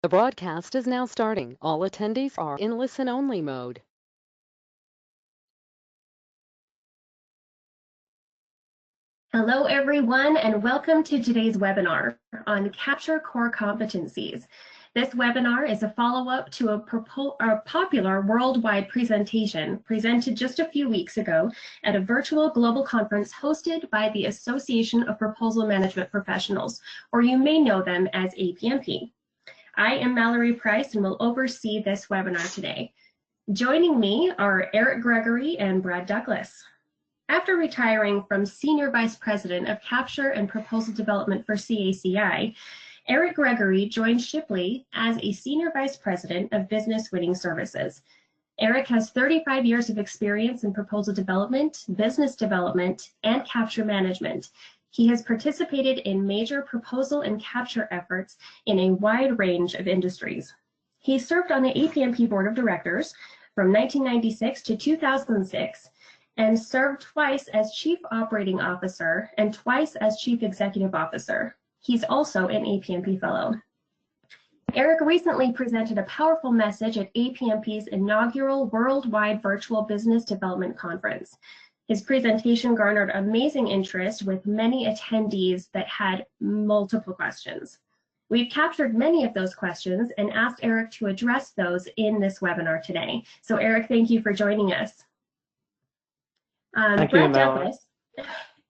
The broadcast is now starting. All attendees are in listen-only mode. Hello, everyone, and welcome to today's webinar on Capture Core Competencies. This webinar is a follow-up to a popular worldwide presentation presented just a few weeks ago at a virtual global conference hosted by the Association of Proposal Management Professionals, or you may know them as APMP. I am Mallory Price and will oversee this webinar today. Joining me are Eric Gregory and Brad Douglas. After retiring from Senior Vice President of Capture and Proposal Development for CACI, Eric Gregory joined Shipley as a Senior Vice President of Business Winning Services. Eric has 35 years of experience in proposal development, business development, and capture management. He has participated in major proposal and capture efforts in a wide range of industries. He served on the APMP Board of Directors from 1996 to 2006, and served twice as Chief Operating Officer and twice as Chief Executive Officer. He's also an APMP Fellow. Eric recently presented a powerful message at APMP's inaugural Worldwide Virtual Business Development Conference. His presentation garnered amazing interest with many attendees that had multiple questions. We've captured many of those questions and asked Eric to address those in this webinar today. So Eric, thank you for joining us. Thank Brad you, Mallory.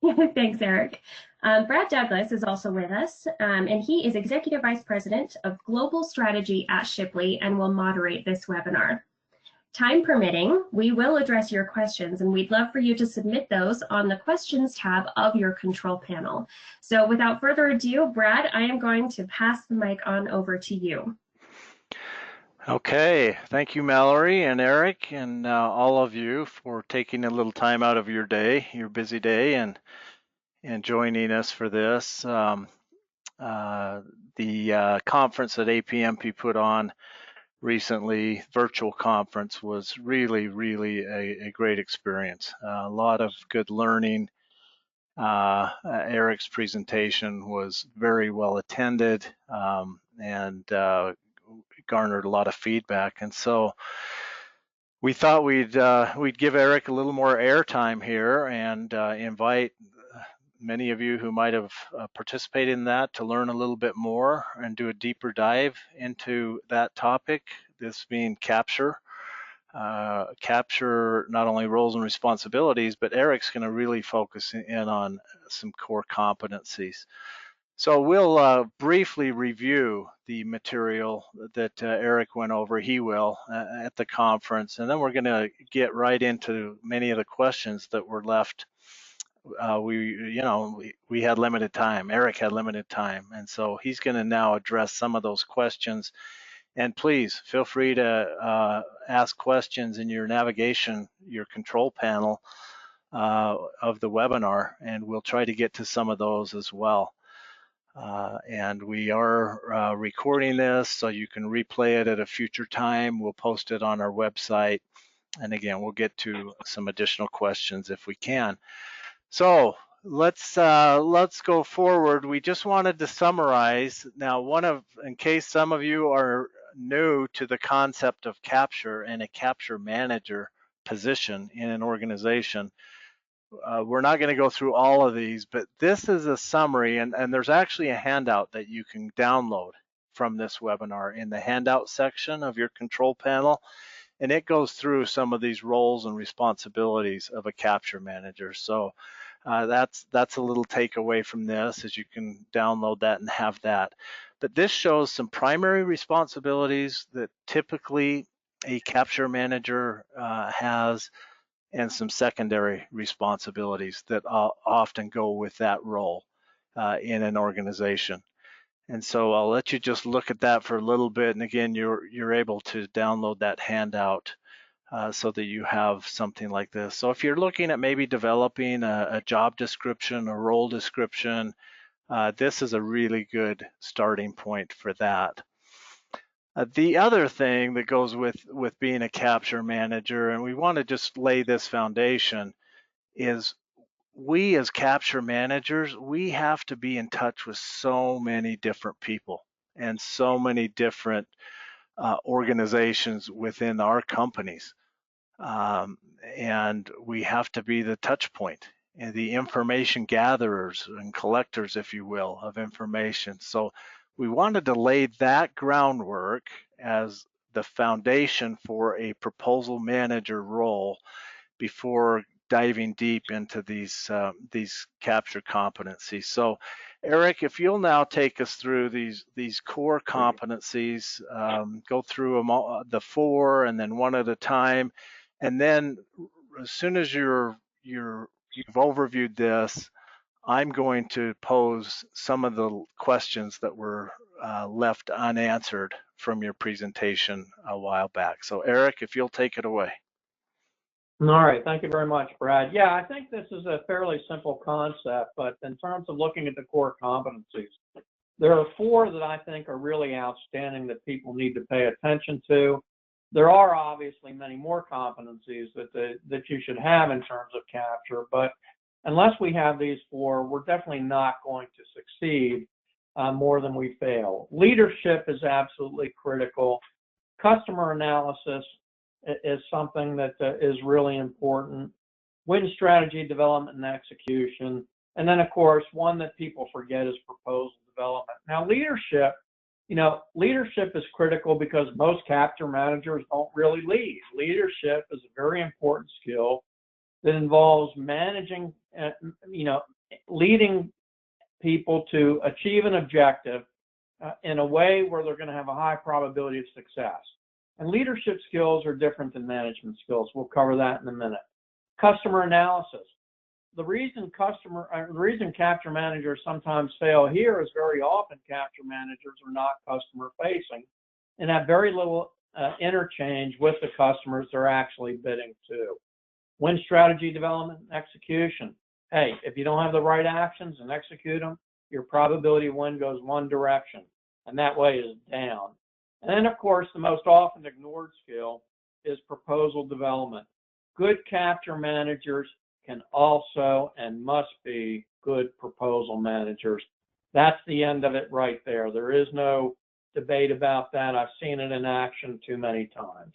Douglas. Thanks, Eric. Brad Douglas is also with us, and he is Executive Vice President of Global Strategy at Shipley and will moderate this webinar. Time permitting, we will address your questions, and we'd love for you to submit those on the questions tab of your control panel. So without further ado, Brad, I am going to pass the mic on over to you. Okay, thank you, Mallory and Eric, and all of you for taking a little time out of your day, your busy day, and joining us for this. The conference that APMP put on recently, virtual conference, was really a great experience. A lot of good learning. Eric's presentation was very well attended, and garnered a lot of feedback, and so we thought we'd give Eric a little more airtime here and invite many of you who might have participated in that to learn a little bit more and do a deeper dive into that topic, this being capture. Capture not only roles and responsibilities, but Eric's going to really focus in on some core competencies. So we'll briefly review the material that Eric went over, he will, at the conference, and then we're going to get right into many of the questions that were left. We had limited time, Eric had limited time, and so he's going to now address some of those questions. And please feel free to ask questions in your navigation, your control panel of the webinar, and we'll try to get to some of those as well. And we are recording this, so you can replay it at a future time. We'll post it on our website. And again, we'll get to some additional questions if we can. So let's go forward. We just wanted to summarize. Now, in case some of you are new to the concept of capture and a capture manager position in an organization, we're not going to go through all of these, but this is a summary, and there's actually a handout that you can download from this webinar in the handout section of your control panel, and it goes through some of these roles and responsibilities of a capture manager. So that's a little takeaway from this, is you can download that and have that. But this shows some primary responsibilities that typically a capture manager has, and some secondary responsibilities that often go with that role in an organization. And so I'll let you just look at that for a little bit. And again, you're able to download that handout so that you have something like this. So if you're looking at maybe developing a job description, a role description, this is a really good starting point for that. The other thing that goes with being a capture manager, and we want to just lay this foundation, is we as capture managers, we have to be in touch with so many different people and so many different organizations within our companies. And we have to be the touch point and the information gatherers and collectors, if you will, of information. So we wanted to lay that groundwork as the foundation for a proposal manager role before diving deep into these capture competencies. So, Eric, if you'll now take us through these core competencies, go through them all, the four, and then one at a time, and then as soon as you've overviewed this, I'm going to pose some of the questions that were left unanswered from your presentation a while back. So, Eric, if you'll take it away. All right, thank you very much, Brad. Yeah, I think this is a fairly simple concept, but in terms of looking at the core competencies, there are four that I think are really outstanding that people need to pay attention to. There are obviously many more competencies that you should have in terms of capture, but unless we have these four, we're definitely not going to succeed more than we fail. Leadership is absolutely critical. Customer analysis is something that is really important. Win strategy development and execution. And then, of course, one that people forget is proposal development. Now, leadership is critical because most capture managers don't really lead. Leadership is a very important skill that involves managing, leading people to achieve an objective in a way where they're going to have a high probability of success. And leadership skills are different than management skills. We'll cover that in a minute. Customer analysis. The reason capture managers sometimes fail here is very often capture managers are not customer facing and have very little interchange with the customers they're actually bidding to. Win strategy development and execution. Hey, if you don't have the right actions and execute them, your probability of win goes one direction, and that way is down. And then, of course, the most often ignored skill is proposal development. Good capture managers can also and must be good proposal managers. That's the end of it right there. There is no debate about that. I've seen it in action too many times.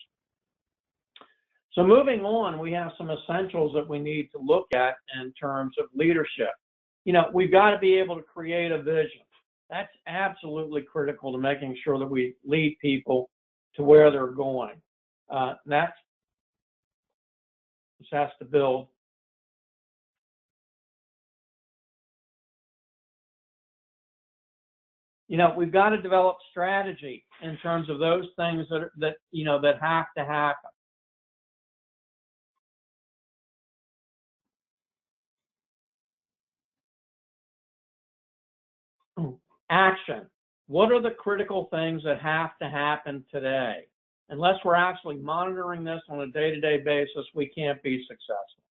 So moving on, we have some essentials that we need to look at in terms of leadership. We've got to be able to create a vision. That's absolutely critical to making sure that we lead people to where they're going. This has to build. We've got to develop strategy in terms of those things that have to happen. Action. What are the critical things that have to happen today? Unless we're actually monitoring this on a day-to-day basis, we can't be successful.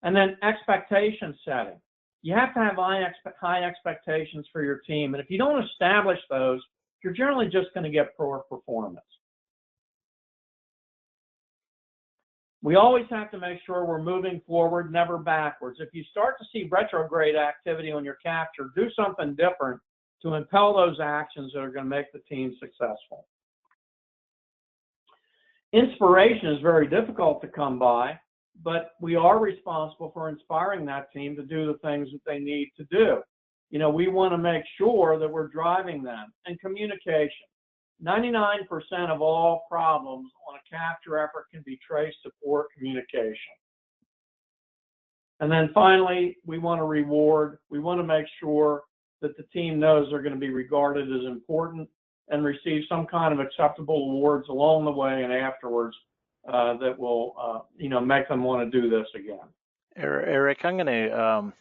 And then expectation setting. You have to have high expectations for your team. And if you don't establish those, you're generally just going to get poor performance. We always have to make sure we're moving forward, never backwards. If you start to see retrograde activity on your capture, do something different to impel those actions that are going to make the team successful. Inspiration is very difficult to come by, but we are responsible for inspiring that team to do the things that they need to do. We want to make sure that we're driving them. And communication. 99% of all problems on a capture effort can be traced to poor communication. And then finally, we want to reward. We want to make sure that the team knows they're going to be regarded as important and receive some kind of acceptable awards along the way and afterwards that will, make them want to do this again. Eric, I'm going to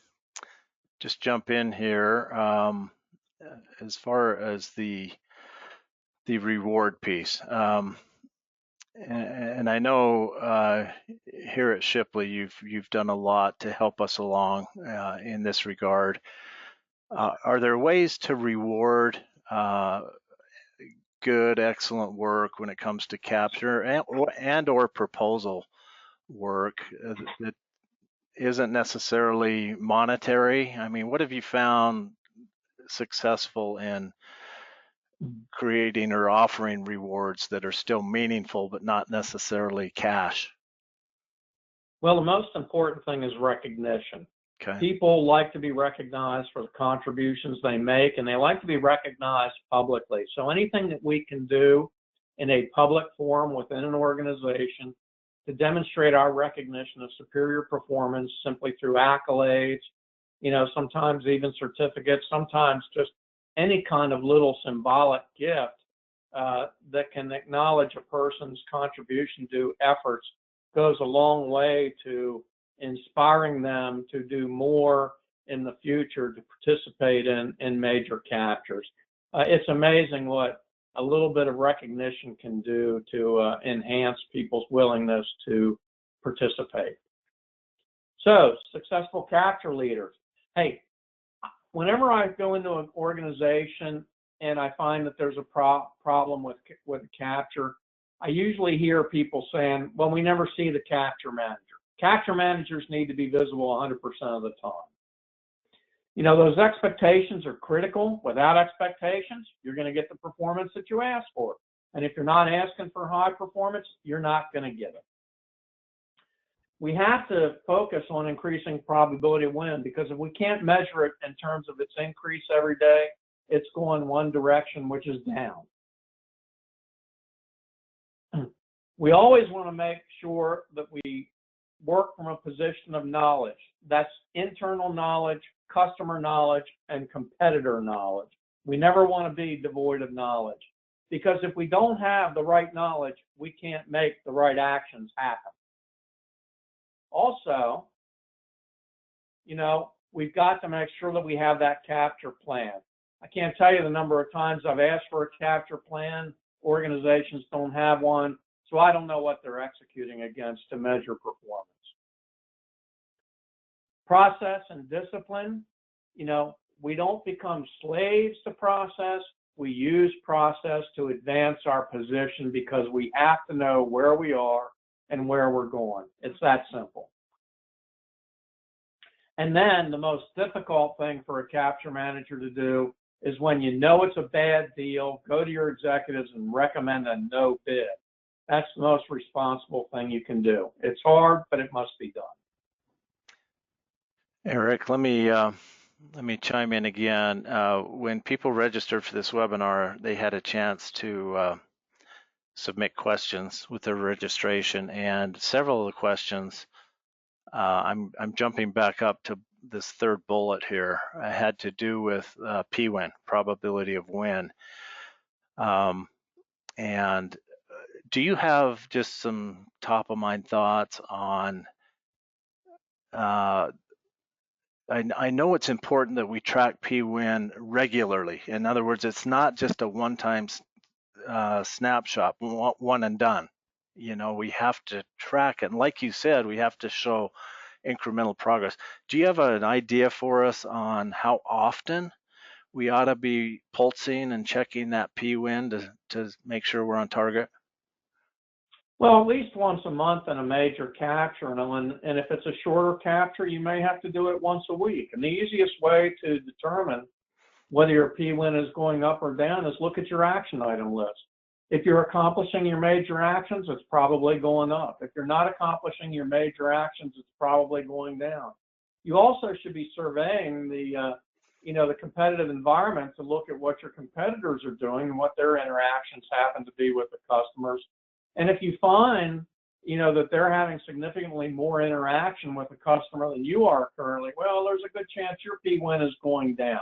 just jump in here as far as the reward piece. And I know here at Shipley, you've done a lot to help us along in this regard. Are there ways to reward good, excellent work when it comes to capture and or proposal work that isn't necessarily monetary? I mean, what have you found successful in creating or offering rewards that are still meaningful but not necessarily cash? Well, the most important thing is recognition. Okay. People like to be recognized for the contributions they make, and they like to be recognized publicly. So anything that we can do in a public forum within an organization to demonstrate our recognition of superior performance simply through accolades, sometimes even certificates, sometimes just any kind of little symbolic gift that can acknowledge a person's contribution to efforts goes a long way to inspiring them to do more in the future to participate in major captures. It's amazing what a little bit of recognition can do to enhance people's willingness to participate. So, successful capture leaders. Hey, whenever I go into an organization and I find that there's a problem with capture, I usually hear people saying, well, we never see the capture manager. Capture managers need to be visible 100% of the time. Those expectations are critical. Without expectations, you're going to get the performance that you ask for. And if you're not asking for high performance, you're not going to get it. We have to focus on increasing probability of win, because if we can't measure it in terms of its increase every day, it's going one direction, which is down. We always want to make sure that we work from a position of knowledge. That's internal knowledge, customer knowledge, and competitor knowledge. We never want to be devoid of knowledge, because if we don't have the right knowledge, we can't make the right actions happen. Also, we've got to make sure that we have that capture plan. I can't tell you the number of times I've asked for a capture plan. Organizations don't have one, so I don't know what they're executing against to measure performance. Process and discipline. We don't become slaves to process. We use process to advance our position, because we have to know where we are and where we're going. It's that simple. And then the most difficult thing for a capture manager to do is, when you know it's a bad deal, go to your executives and recommend a no bid. That's the most responsible thing you can do. It's hard, but it must be done. Eric, let me chime in again. When people registered for this webinar, they had a chance to submit questions with their registration, and several of the questions, I'm jumping back up to this third bullet here, had to do with P-win, probability of win. And do you have just some top of mind thoughts on, I know it's important that we track P-win regularly. In other words, it's not just a one-time snapshot, one and done. We have to track it. And like you said, we have to show incremental progress. Do you have an idea for us on how often we ought to be pulsing and checking that P-win to make sure we're on target? Well, at least once a month in a major capture, and if it's a shorter capture, you may have to do it once a week. And the easiest way to determine whether your P-win is going up or down is look at your action item list. If you're accomplishing your major actions, it's probably going up. If you're not accomplishing your major actions, it's probably going down. You also should be surveying the competitive environment to look at what your competitors are doing and what their interactions happen to be with the customers. And if you find, that they're having significantly more interaction with the customer than you are currently, well, there's a good chance your P-win is going down.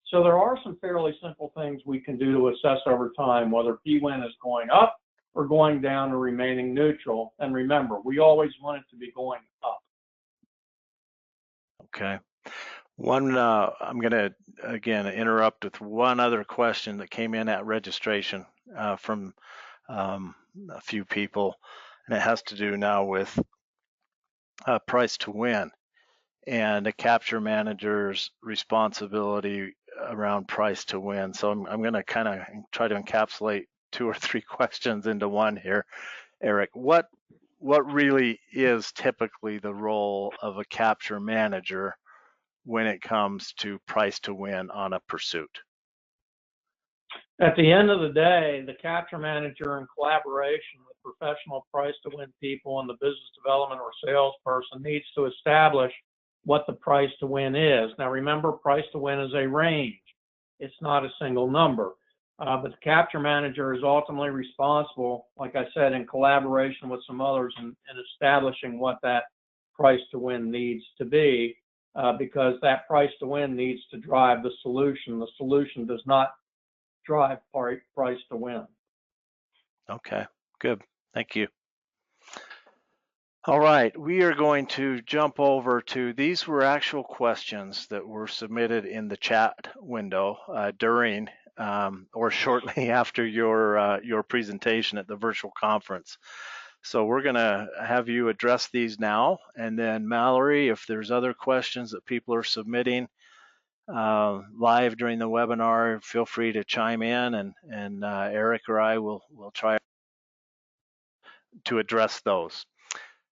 So there are some fairly simple things we can do to assess over time whether P-win is going up or going down or remaining neutral. And remember, we always want it to be going up. Okay. I'm going to, again, interrupt with one other question that came in at registration from a few people, and it has to do now with price to win and a capture manager's responsibility around price to win. So I'm going to kind of try to encapsulate 2 or 3 questions into one here. Eric, what really is typically the role of a capture manager when it comes to price to win on a pursuit? At the end of the day, the capture manager, in collaboration with professional price to win people and the business development or salesperson, needs to establish what the price to win is. Now remember, price to win is a range. It's not a single number. But the capture manager is ultimately responsible, like I said, in collaboration with some others in establishing what that price to win needs to be, because that price to win needs to drive the solution. The solution does not drive price to win. Okay, good. Thank you. All right, we are going to jump over to, these were actual questions that were submitted in the chat window during or shortly after your presentation at the virtual conference. So we're going to have you address these now, and then Mallory, if there's other questions that people are submitting live during the webinar, feel free to chime in, and Eric or I will try to address those.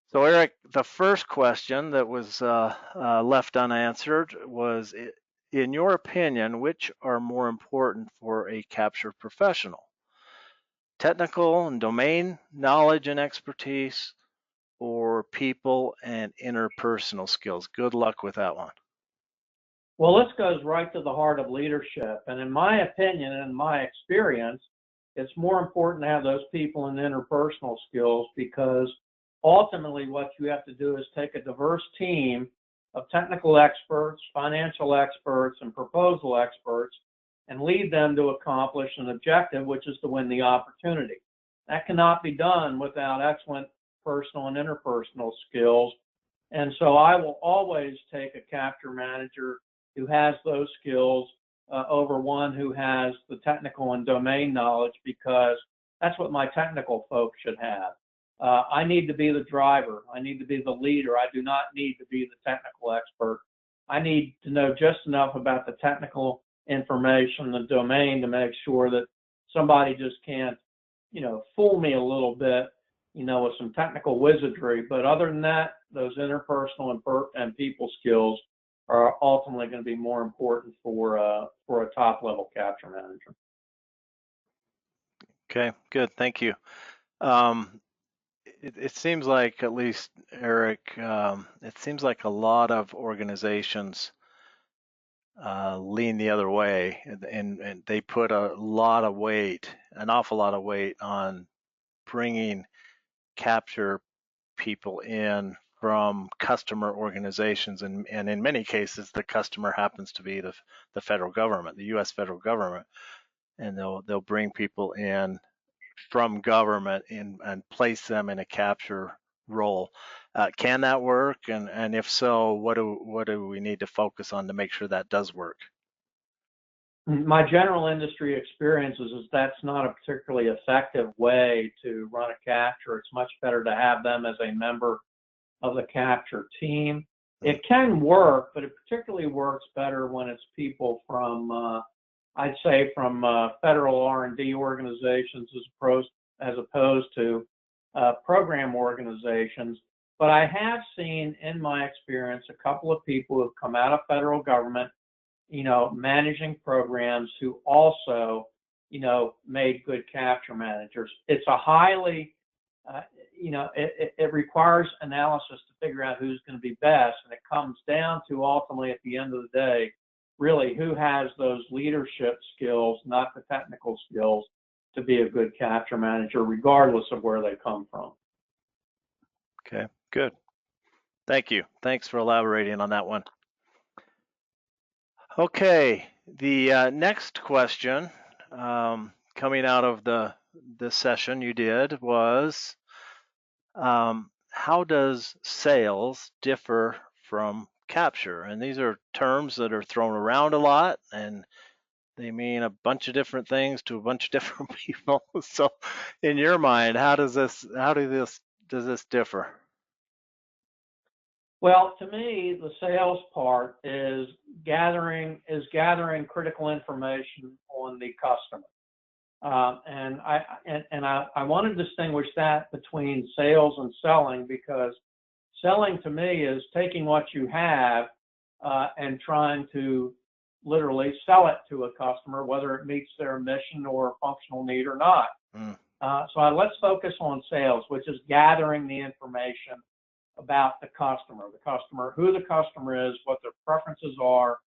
So Eric, the first question that was left unanswered was, in your opinion, which are more important for a capture professional? Technical and domain knowledge and expertise, or people and interpersonal skills? Good luck with that one. Well, this goes right to the heart of leadership. And in my opinion and my experience, it's more important to have those people and interpersonal skills, because ultimately what you have to do is take a diverse team of technical experts, financial experts, and proposal experts and lead them to accomplish an objective, which is to win the opportunity. That cannot be done without excellent personal and interpersonal skills. And so I will always take a capture manager who has those skills over one who has the technical and domain knowledge, because that's what my technical folks should have. I need to be the driver. I need to be the leader. I do not need to be the technical expert. I need to know just enough about the technical information, the domain, to make sure that somebody just can't, fool me a little bit, with some technical wizardry. But other than that, those interpersonal and people skills are ultimately going to be more important for a top level capture manager. Okay, good. Thank you. It seems like, at least Eric, it seems like a lot of organizations lean the other way, and they put a lot of weight, an awful lot of weight, on bringing capture people in from customer organizations, and in many cases the customer happens to be the federal government, the U.S. federal government, and they'll bring people in from government and place them in a capture role. Can that work? And if so, what do we need to focus on to make sure that does work? My general industry experience is that's not a particularly effective way to run a capture. It's much better to have them as a member of the capture team. It can work, but it particularly works better when it's people from, I'd say, from federal R&D organizations as opposed to program organizations. But I have seen, in my experience, a couple of people who have come out of federal government, managing programs, who also, made good capture managers. It's a highly, it requires analysis to figure out who's going to be best. And it comes down to, ultimately, at the end of the day, really who has those leadership skills, not the technical skills, to be a good capture manager, regardless of where they come from. Okay, good. Thank you. Thanks for elaborating on that one. Okay, the next question coming out of the session you did was, how does sales differ from capture? And these are terms that are thrown around a lot, and they mean a bunch of different things to a bunch of different people. So in your mind, how does this differ? Well, to me, the sales part is gathering critical information on the customer, and I want to distinguish that between sales and selling, because selling to me is taking what you have and trying to, literally sell it to a customer, whether it meets their mission or functional need or not. So let's focus on sales, which is gathering the information about the customer, who the customer is, what their preferences are,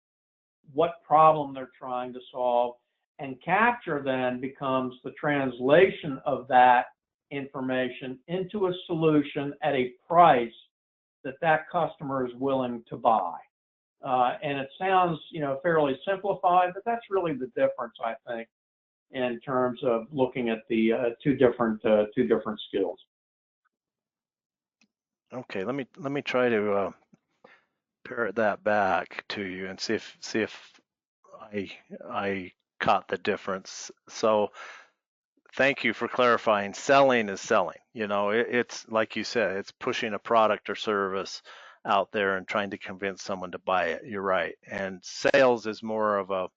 what problem they're trying to solve. And capture then becomes the translation of that information into a solution at a price that that customer is willing to buy. And it sounds, fairly simplified, but that's really the difference, I think, in terms of looking at the two different skills. Okay, let me try to parrot that back to you and see if I caught the difference. So thank you for clarifying. Selling is selling. It's like you said, it's pushing a product or service out there and trying to convince someone to buy it. You're right. And sales is more of a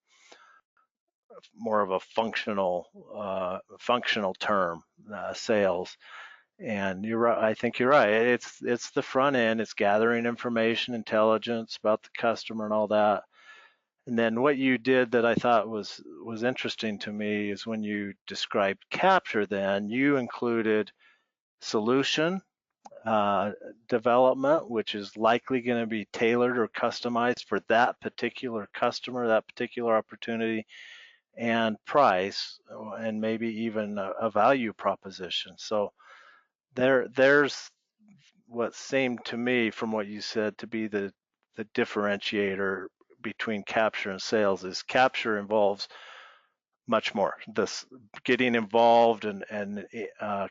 functional term, sales. And you're right. I think you're right. It's the front end. It's gathering information, intelligence about the customer and all that. And then what you did that I thought was interesting to me is when you described capture, then you included solution development, which is likely going to be tailored or customized for that particular customer, that particular opportunity, and price, and maybe even a value proposition. So there's what seemed to me from what you said to be the differentiator between capture and sales. Is capture involves much more, this getting involved and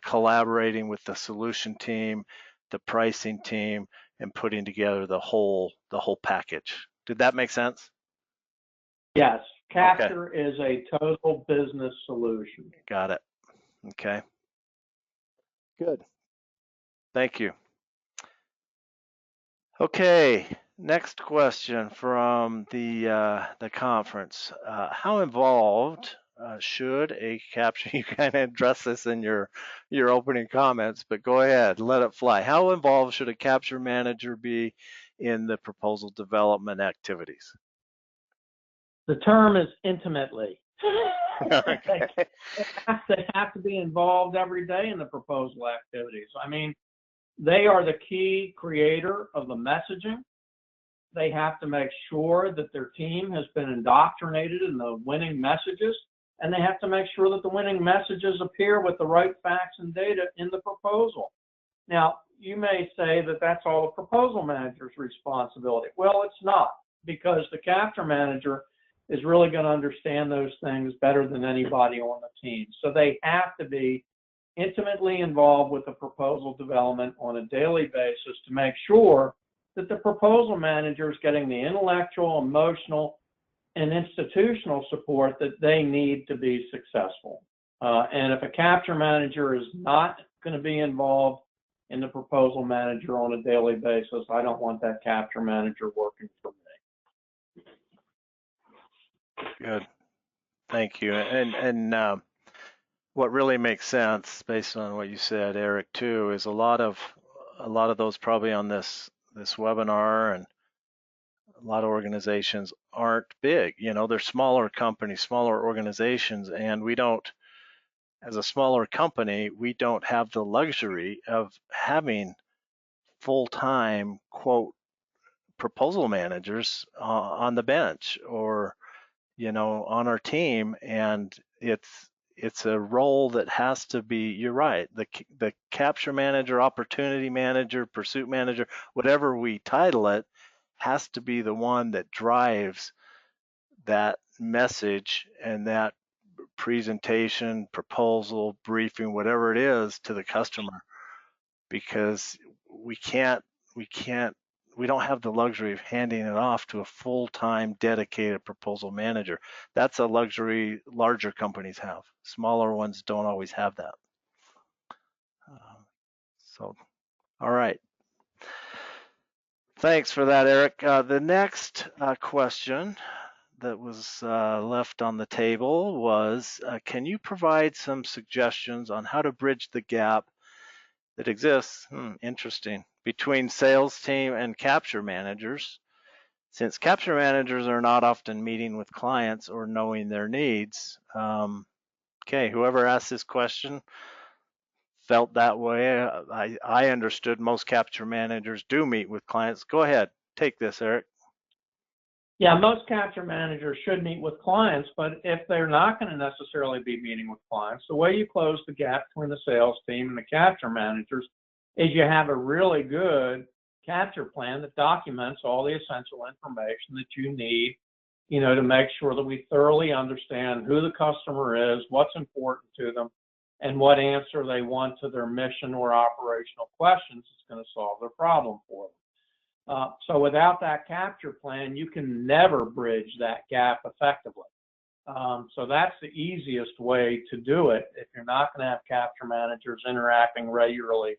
collaborating with the solution team, the pricing team, and putting together the whole package. Did that make sense? Yes, capture is a total business solution. Got it. Okay. Good. Thank you. Okay, next question from the conference. How involved should a capture, you kind of address this in your opening comments, but go ahead, let it fly. How involved should a capture manager be in the proposal development activities? The term is intimately. Okay. They have to be involved every day in the proposal activities. I mean, they are the key creator of the messaging. They have to make sure that their team has been indoctrinated in the winning messages, and they have to make sure that the winning messages appear with the right facts and data in the proposal. Now, you may say that that's all the proposal manager's responsibility. Well, it's not, because the capture manager is really going to understand those things better than anybody on the team. So they have to be intimately involved with the proposal development on a daily basis to make sure that the proposal manager is getting the intellectual, emotional, and institutional support that they need to be successful. And if a capture manager is not going to be involved in the proposal manager on a daily basis, I don't want that capture manager working for me. Good. Thank you. And what really makes sense based on what you said, Eric, too, is a lot of those probably on this webinar, and a lot of organizations aren't big. They're smaller companies, smaller organizations, and we don't, as a smaller company, we don't have the luxury of having full-time, quote, proposal managers on the bench or on our team, and it's a role that has to be, you're right, the capture manager, opportunity manager, pursuit manager, whatever we title it, has to be the one that drives that message and that presentation, proposal, briefing, whatever it is, to the customer, because we don't have the luxury of handing it off to a full-time dedicated proposal manager. That's a luxury larger companies have. Smaller ones don't always have that. So, all right. Thanks for that, Eric. The next question that was left on the table was, can you provide some suggestions on how to bridge the gap that exists, interesting, between sales team and capture managers Since capture managers are not often meeting with clients or knowing their needs, okay, whoever asked this question felt that way. I understood most capture managers do meet with clients. Go ahead, take this, Eric. Yeah, most capture managers should meet with clients, but if they're not going to necessarily be meeting with clients, the way you close the gap between the sales team and the capture managers is you have a really good capture plan that documents all the essential information that you need, to make sure that we thoroughly understand who the customer is, what's important to them, and what answer they want to their mission or operational questions is going to solve their problem for them. So without that capture plan, you can never bridge that gap effectively. So that's the easiest way to do it if you're not going to have capture managers interacting regularly,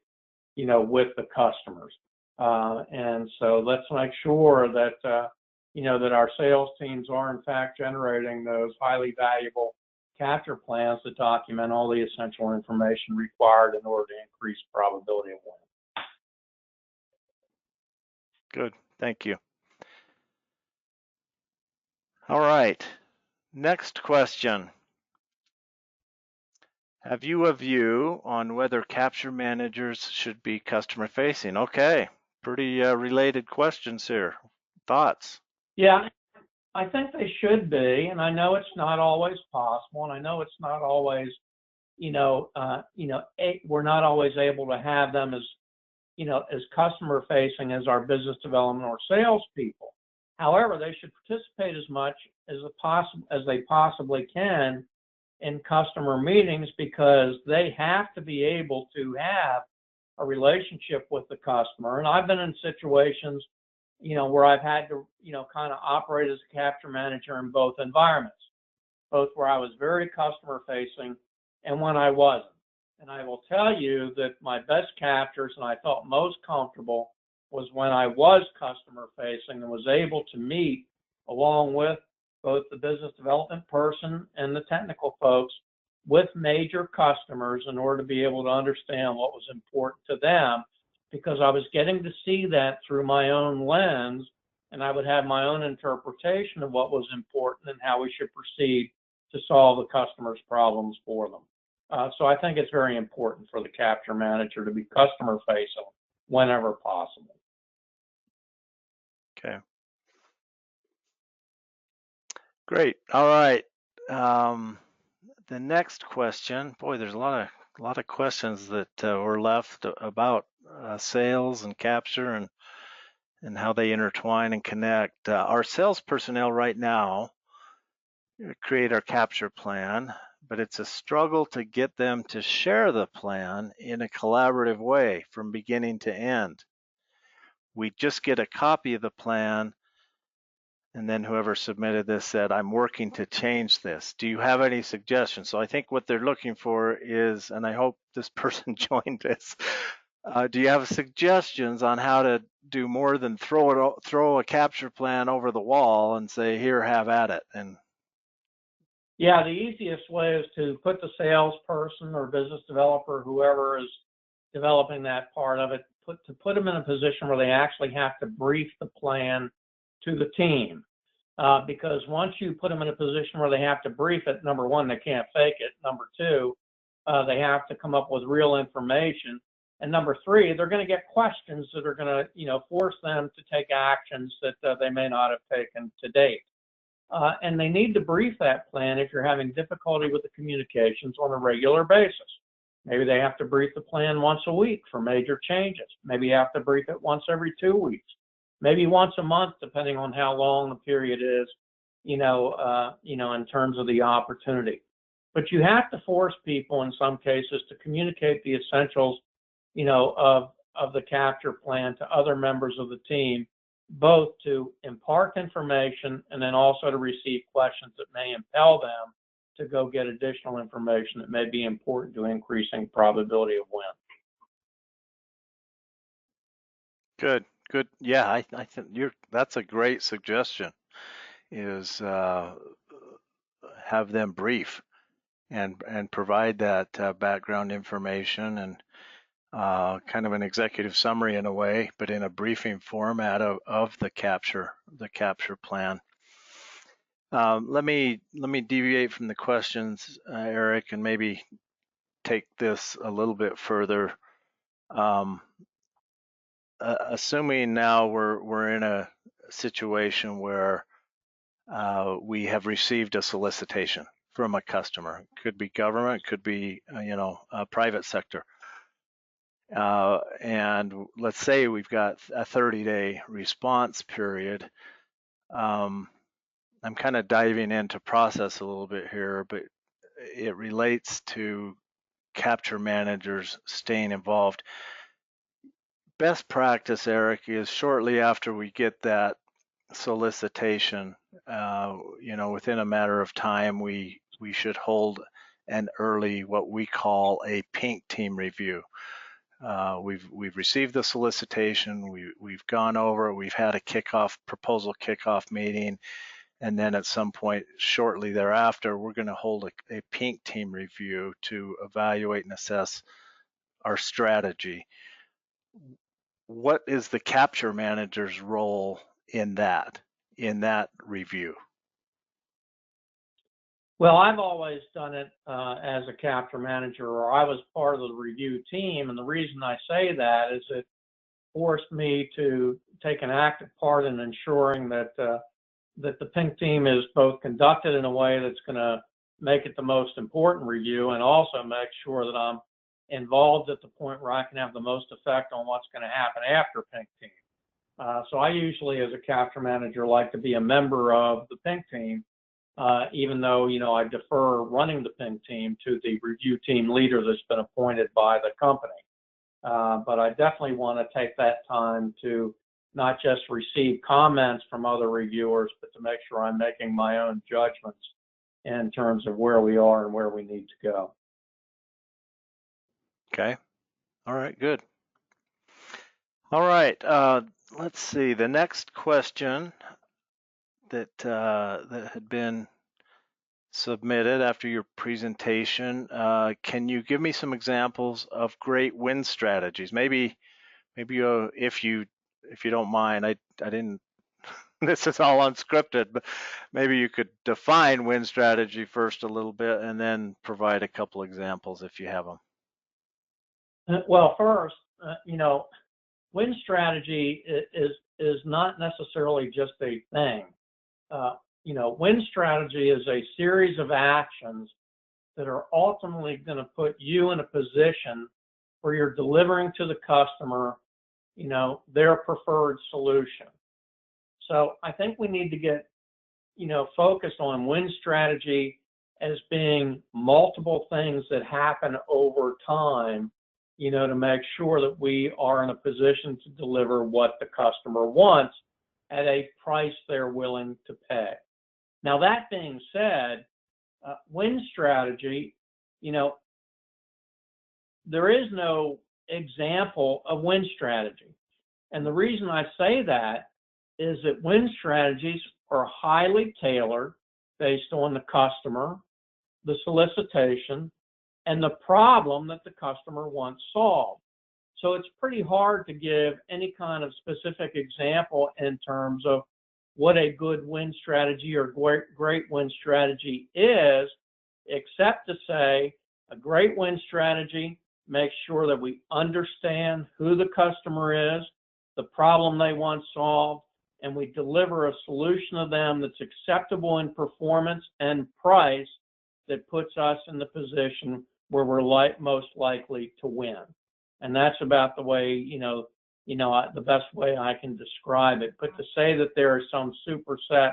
with the customers. And so let's make sure that, that our sales teams are in fact generating those highly valuable capture plans that document all the essential information required in order to increase probability of win. Good, thank you. All right, next question. Have you a view on whether capture managers should be customer facing? Okay, pretty related questions here. Thoughts? Yeah, I think they should be, and I know it's not always possible, and I know it's not always, we're not always able to have them as, as customer facing as our business development or sales people. However, they should participate as much as they possibly can in customer meetings, because they have to be able to have a relationship with the customer. And I've been in situations, where I've had to, kind of operate as a capture manager in both environments, both where I was very customer facing and when I wasn't. And I will tell you that my best captures and I felt most comfortable was when I was customer facing and was able to meet along with both the business development person and the technical folks with major customers in order to be able to understand what was important to them, because I was getting to see that through my own lens, and I would have my own interpretation of what was important and how we should proceed to solve the customer's problems for them. So I think it's very important for the capture manager to be customer facing whenever possible. Okay. Great. All right. The next question. Boy, there's a lot of questions that were left about sales and capture and how they intertwine and connect. Our sales personnel right now create our capture plan, but it's a struggle to get them to share the plan in a collaborative way from beginning to end. We just get a copy of the plan, and then whoever submitted this said, I'm working to change this. Do you have any suggestions? So I think what they're looking for is, and I hope this person joined this, do you have suggestions on how to do more than throw a capture plan over the wall and say, here, have at it? And yeah, the easiest way is to put the salesperson or business developer, whoever is developing that part of it, put them in a position where they actually have to brief the plan to the team. Because once you put them in a position where they have to brief it, number one, they can't fake it. Number two, they have to come up with real information. And number three, they're going to get questions that are going to, force them to take actions that they may not have taken to date. And they need to brief that plan if you're having difficulty with the communications on a regular basis. Maybe they have to brief the plan once a week for major changes. Maybe you have to brief it once every 2 weeks. Maybe once a month, depending on how long the period is, in terms of the opportunity. But you have to force people in some cases to communicate the essentials, of the capture plan to other members of the team, both to impart information and then also to receive questions that may impel them to go get additional information that may be important to increasing probability of win. Good. Yeah, I think that's a great suggestion. Is have them brief and provide that background information, and kind of an executive summary in a way, but in a briefing format of the capture plan. Let me deviate from the questions, Eric, and maybe take this a little bit further. Assuming now we're in a situation where we have received a solicitation from a customer. Could be government, could be private sector. And let's say we've got a 30-day response period. I'm kind of diving into process a little bit here, but it relates to capture managers staying involved. Best practice, Eric, is shortly after we get that solicitation, within a matter of time, we should hold an early, what we call a pink team review. We've received the solicitation, we've gone over it, we've had a proposal kickoff meeting, and then at some point shortly thereafter, we're going to hold a pink team review to evaluate and assess our strategy. What is the capture manager's role in that review? Well, I've always done it as a capture manager, or I was part of the review team, and the reason I say that is it forced me to take an active part in ensuring that that the pink team is both conducted in a way that's going to make it the most important review, and also make sure that I'm involved at the point where I can have the most effect on what's going to happen after pink team. So I usually, as a capture manager, like to be a member of the pink team, even though, I defer running the pink team to the review team leader that's been appointed by the company. But I definitely want to take that time to not just receive comments from other reviewers, but to make sure I'm making my own judgments in terms of where we are and where we need to go. Okay. All right, good. All right, let's see. The next question that had been submitted after your presentation, can you give me some examples of great win strategies? Maybe if you don't mind, I didn't. This is all unscripted, but maybe you could define win strategy first a little bit, and then provide a couple examples if you have them. Well, first, win strategy is not necessarily just a thing. Win strategy is a series of actions that are ultimately going to put you in a position where you're delivering to the customer, their preferred solution. So I think we need to get, focused on win strategy as being multiple things that happen over time, to make sure that we are in a position to deliver what the customer wants at a price they're willing to pay. Now, that being said, win strategy, there is no example of win strategy. And the reason I say that is that win strategies are highly tailored based on the customer, the solicitation, and the problem that the customer wants solved. So it's pretty hard to give any kind of specific example in terms of what a good win strategy or great win strategy is, except to say a great win strategy makes sure that we understand who the customer is, the problem they want solved, and we deliver a solution to them that's acceptable in performance and price that puts us in the position where we're most likely to win. And that's about the way, the best way I can describe it. But to say that there are some superset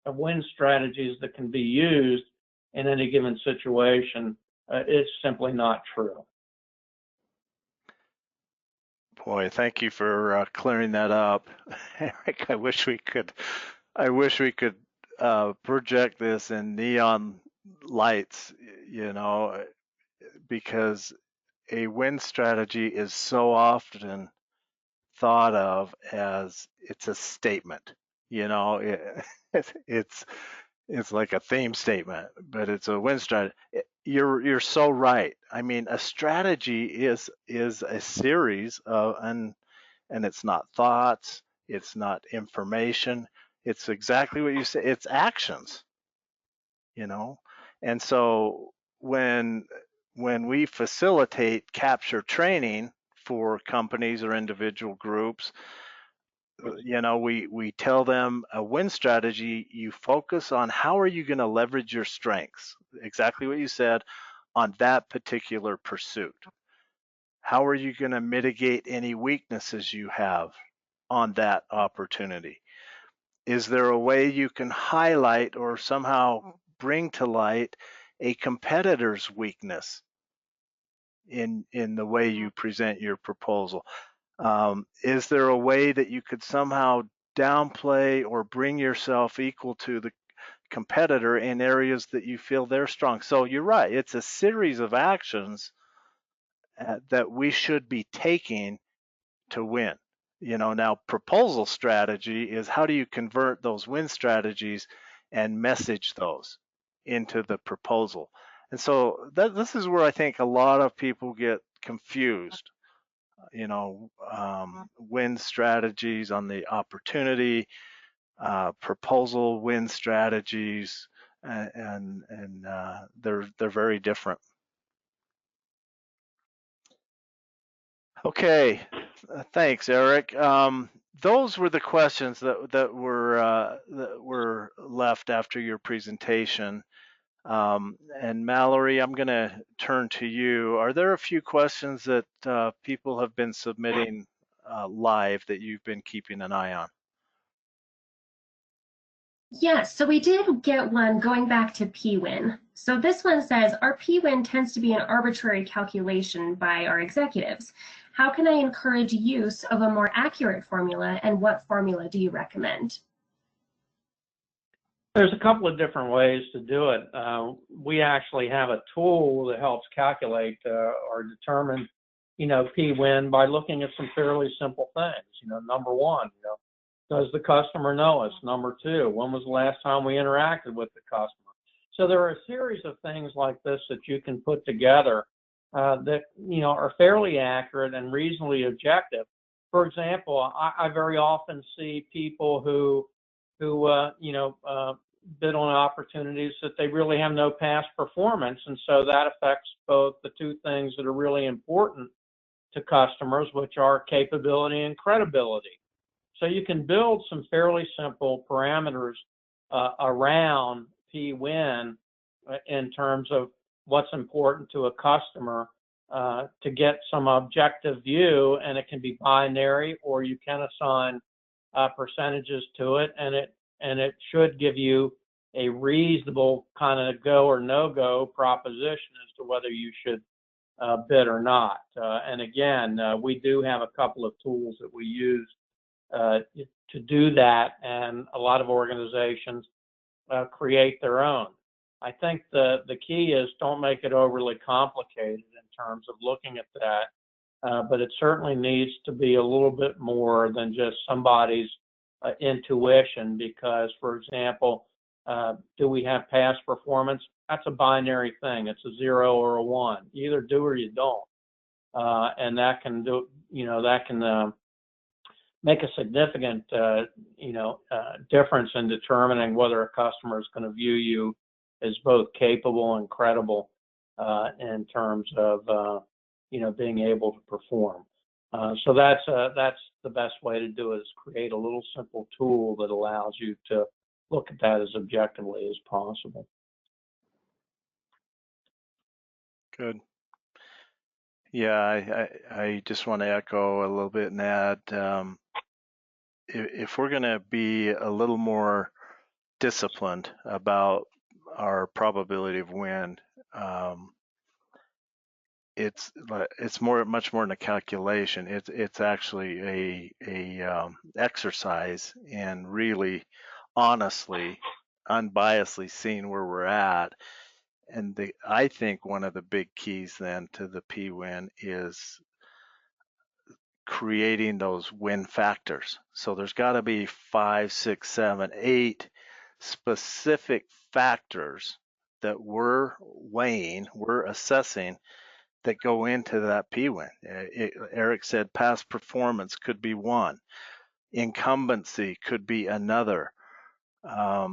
of win strategies that can be used in any given situation is simply not true. Boy, thank you for clearing that up, Eric. I wish we could project this in neon lights, because a win strategy is so often thought of as it's a statement. It's It's like a theme statement, but it's a win strategy. You're so right. I mean, a strategy is a series of, and it's not thoughts, it's not information, it's exactly what you say. It's actions, you know. And so when we facilitate capture training for companies or individual groups, we tell them a win strategy. You focus on how are you going to leverage your strengths, exactly what you said, on that particular pursuit. How are you going to mitigate any weaknesses you have on that opportunity? Is there a way you can highlight or somehow bring to light a competitor's weakness in the way you present your proposal? Is there a way that you could somehow downplay or bring yourself equal to the competitor in areas that you feel they're strong? So you're right, it's a series of actions that we should be taking to win. Now proposal strategy is how do you convert those win strategies and message those into the proposal. And so this is where I think a lot of people get confused. Win strategies on the opportunity, proposal win strategies, and they're very different. Okay, thanks, Eric. Those were the questions that were left after your presentation. And Mallory, I'm going to turn to you. Are there a few questions that people have been submitting live that you've been keeping an eye on? Yes, so we did get one going back to PWIN. So this one says, our PWIN tends to be an arbitrary calculation by our executives. How can I encourage use of a more accurate formula, and what formula do you recommend? There's a couple of different ways to do it. We actually have a tool that helps calculate or determine, P-win by looking at some fairly simple things. Number one, does the customer know us? Number two, when was the last time we interacted with the customer? So there are a series of things like this that you can put together that, are fairly accurate and reasonably objective. For example, I very often see people who bid on opportunities that they really have no past performance. And so that affects both the two things that are really important to customers, which are capability and credibility. So you can build some fairly simple parameters around P-win in terms of what's important to a customer to get some objective view, and it can be binary, or you can assign percentages to it, and it should give you a reasonable kind of go or no-go proposition as to whether you should bid or not. And again, we do have a couple of tools that we use to do that, and a lot of organizations create their own. I think the key is don't make it overly complicated in terms of looking at that, but it certainly needs to be a little bit more than just somebody's intuition, because, for example, do we have past performance? That's a binary thing. It's a 0 or a 1. You either do or you don't, and that can do, that can make a significant, difference in determining whether a customer is going to view you as both capable and credible in terms of, being able to perform. So that's the best way to do it, is create a little simple tool that allows you to look at that as objectively as possible. Good. Yeah, I just want to echo a little bit and add, if we're going to be a little more disciplined about our probability of win, it's much more than a calculation. It's actually a exercise in really honestly, unbiasedly seeing where we're at. And I think one of the big keys then to the P-win is creating those win factors. So there's got to be 5, 6, 7, 8 specific factors that we're weighing, we're assessing, that go into that P-win. Eric said past performance could be one. Incumbency could be another. Have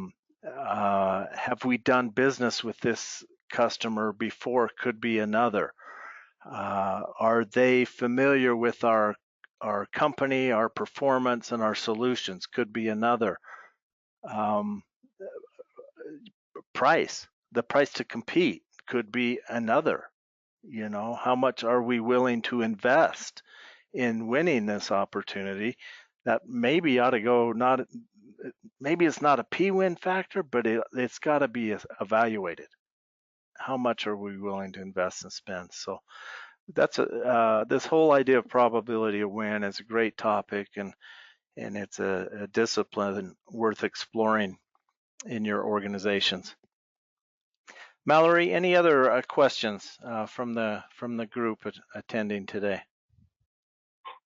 we done business with this customer before? Could be another. Are they familiar with our company, our performance, and our solutions? Could be another. Price, the price to compete could be another. You know, how much are we willing to invest in winning this opportunity? That maybe ought to go, not maybe it's not a P-win factor, but it's got to be evaluated. How much are we willing to invest and spend? So that's this whole idea of probability of win is a great topic, and it's a discipline worth exploring in your organizations. Mallory, any other questions from the group attending today?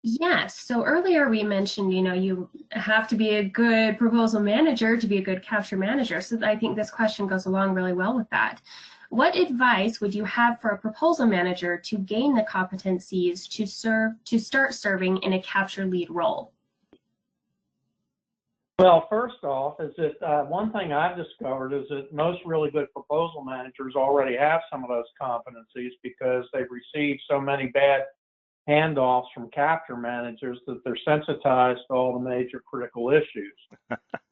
Yes. So earlier we mentioned, you have to be a good proposal manager to be a good capture manager. So I think this question goes along really well with that. What advice would you have for a proposal manager to gain the competencies to start serving in a capture lead role? Well, first off, is that one thing I've discovered is that most really good proposal managers already have some of those competencies because they've received so many bad handoffs from capture managers that they're sensitized to all the major critical issues.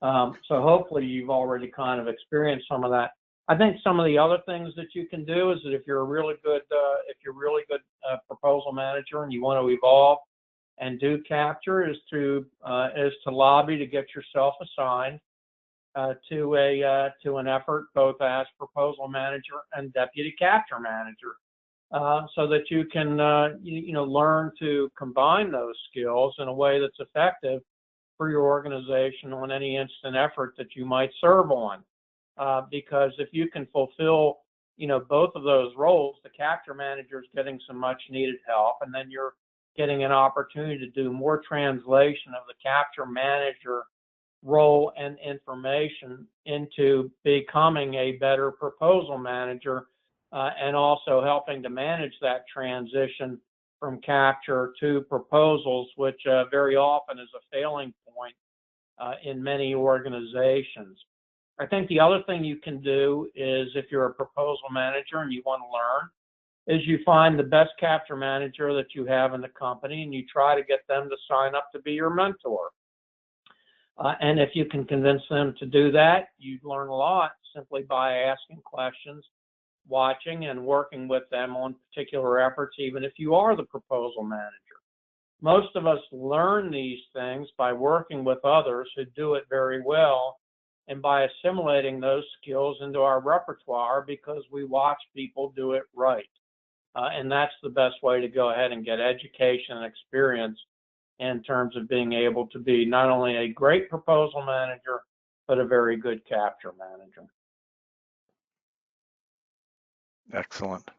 So hopefully you've already kind of experienced some of that. I think some of the other things that you can do is that if you're a really good proposal manager and you want to evolve and do capture, is to lobby to get yourself assigned to an effort both as proposal manager and deputy capture manager, so that you can learn to combine those skills in a way that's effective for your organization on any instant effort that you might serve on. Because if you can fulfill both of those roles, the capture manager is getting some much needed help, and then you're getting an opportunity to do more translation of the capture manager role and information into becoming a better proposal manager, and also helping to manage that transition from capture to proposals, which very often is a failing point in many organizations. I think the other thing you can do is, if you're a proposal manager and you want to learn, is you find the best capture manager that you have in the company and you try to get them to sign up to be your mentor. And if you can convince them to do that, you learn a lot simply by asking questions, watching, and working with them on particular efforts, even if you are the proposal manager. Most of us learn these things by working with others who do it very well, and by assimilating those skills into our repertoire because we watch people do it right. And that's the best way to go ahead and get education and experience in terms of being able to be not only a great proposal manager, but a very good capture manager. Excellent.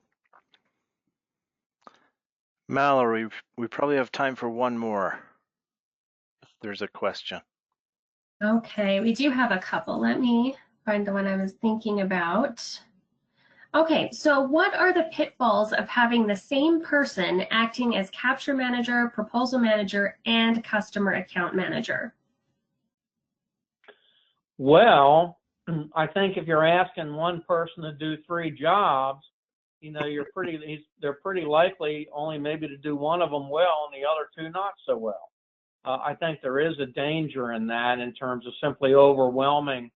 Mallory, we probably have time for one more, if there's a question. Okay, we do have a couple. Let me find the one I was thinking about. Okay, so what are the pitfalls of having the same person acting as capture manager, proposal manager, and customer account manager? Well, I think if you're asking one person to do 3 jobs, they're pretty likely only maybe to do one of them well and the other 2 not so well. I think there is a danger in that in terms of simply overwhelming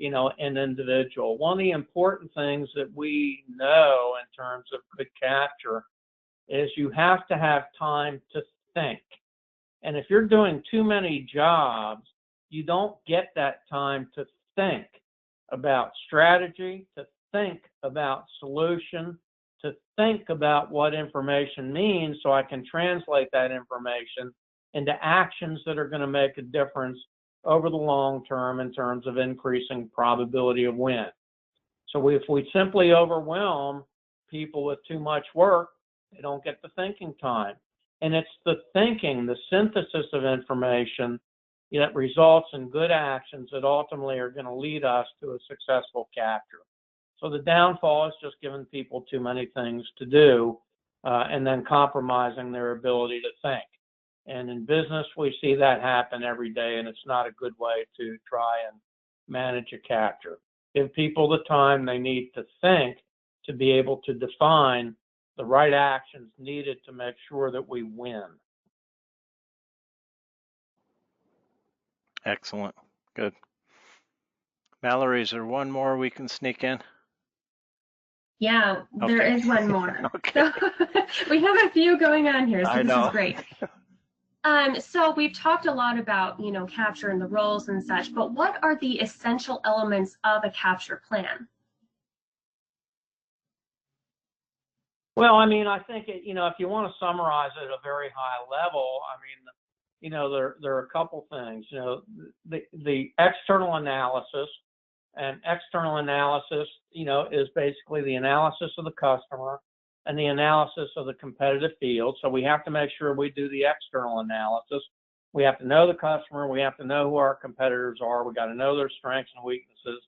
an individual. One of the important things that we know in terms of good capture is you have to have time to think. And if you're doing too many jobs, you don't get that time to think about strategy, to think about solution, to think about what information means so I can translate that information into actions that are going to make a difference over the long term in terms of increasing probability of win. So if we simply overwhelm people with too much work, they don't get the thinking time. And it's the thinking, the synthesis of information that results in good actions that ultimately are going to lead us to a successful capture. So the downfall is just giving people too many things to do and then compromising their ability to think. And in business, we see that happen every day, and it's not a good way to try and manage a capture. Give people the time they need to think to be able to define the right actions needed to make sure that we win. Excellent. Good. Mallory, is there one more we can sneak in? Yeah, there is one more. Okay. So we have a few going on here, so this is great. So we've talked a lot about, capture and the roles and such, but what are the essential elements of a capture plan? Well, I mean, I think, if you want to summarize it at a very high level, I mean, there are a couple things. The external analysis, and external analysis, is basically the analysis of the customer and the analysis of the competitive field. So we have to make sure we do the external analysis. We have to know the customer. We have to know who our competitors are. We got to know their strengths and weaknesses.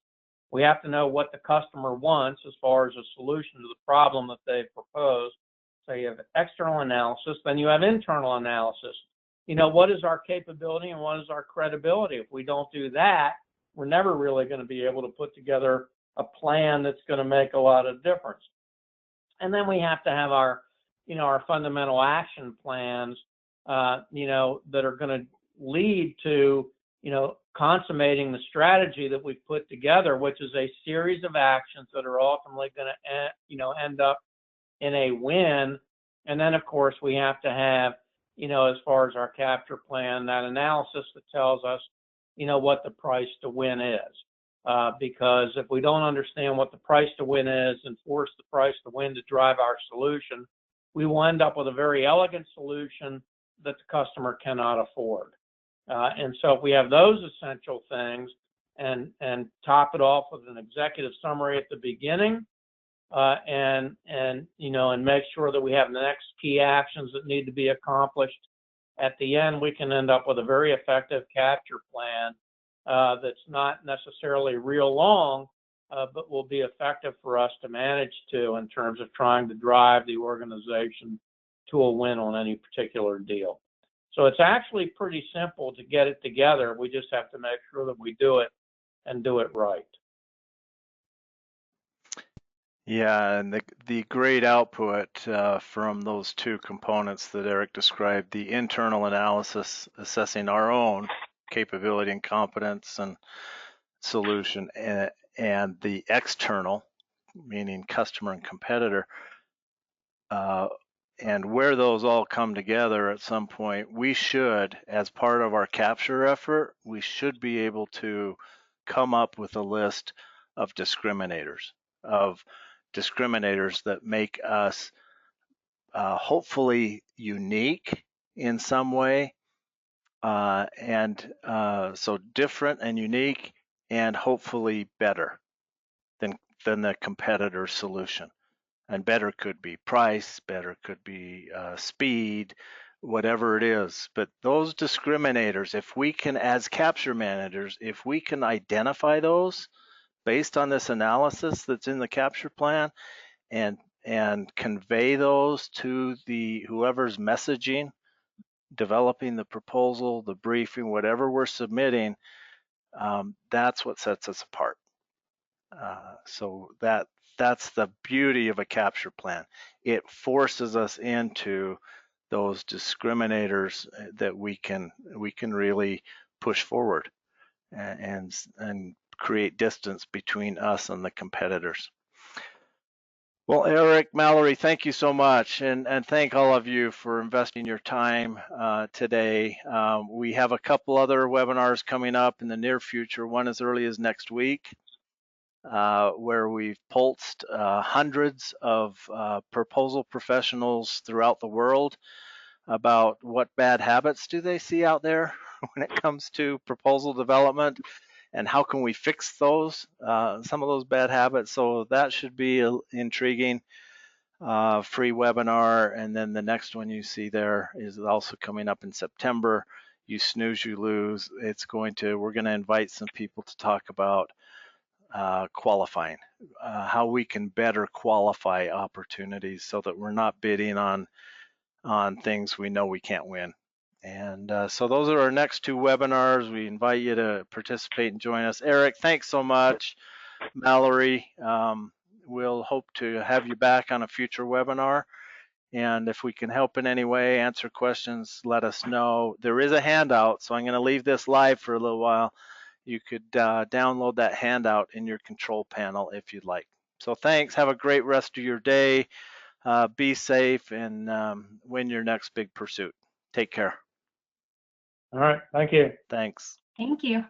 We have to know what the customer wants as far as a solution to the problem that they've proposed. So you have external analysis. Then you have internal analysis. What is our capability and what is our credibility? If we don't do that, we're never really going to be able to put together a plan that's going to make a lot of difference. And then we have to have our fundamental action plans, that are going to lead to, consummating the strategy that we've put together, which is a series of actions that are ultimately going to, end up in a win. And then, of course, we have to have, as far as our capture plan, that analysis that tells us, what the price to win is. Because if we don't understand what the price to win is and force the price to win to drive our solution, we will end up with a very elegant solution that the customer cannot afford. And so if we have those essential things and top it off with an executive summary at the beginning, and make sure that we have the next key actions that need to be accomplished at the end, we can end up with a very effective capture plan that's not necessarily real long, but will be effective for us to manage to in terms of trying to drive the organization to a win on any particular deal. So it's actually pretty simple to get it together. We just have to make sure that we do it and do it right. Yeah, and the great output from those two components that Eric described, the internal analysis assessing our own capability and competence and solution, and the external, meaning customer and competitor, and where those all come together at some point, we should, as part of our capture effort, we should be able to come up with a list of discriminators that make us hopefully unique in some way, and so different and unique and hopefully better than the competitor solution. And better could be price, better could be speed, whatever it is. But those discriminators, if we can, as capture managers, if we can identify those based on this analysis that's in the capture plan and convey those to the whoever's messaging, developing the proposal, the briefing, whatever we're submitting, that's what sets us apart. So that's the beauty of a capture plan. It forces us into those discriminators that we can really push forward and create distance between us and the competitors. Well, Eric, Mallory, thank you so much, and thank all of you for investing your time today. We have a couple other webinars coming up in the near future, one as early as next week, where we've pulsed hundreds of proposal professionals throughout the world about what bad habits do they see out there when it comes to proposal development, and how can we fix those, some of those bad habits. So that should be an intriguing free webinar. And then the next one you see there is also coming up in September, you snooze, you lose. We're going to invite some people to talk about qualifying, how we can better qualify opportunities so that we're not bidding on things we know we can't win. And so those are our next two webinars. We invite you to participate and join us. Eric, thanks so much. Mallory, we'll hope to have you back on a future webinar. And if we can help in any way, answer questions, let us know. There is a handout, so I'm going to leave this live for a little while. You could download that handout in your control panel if you'd like. So thanks. Have a great rest of your day. Be safe and win your next big pursuit. Take care. All right. Thank you. Thanks. Thank you.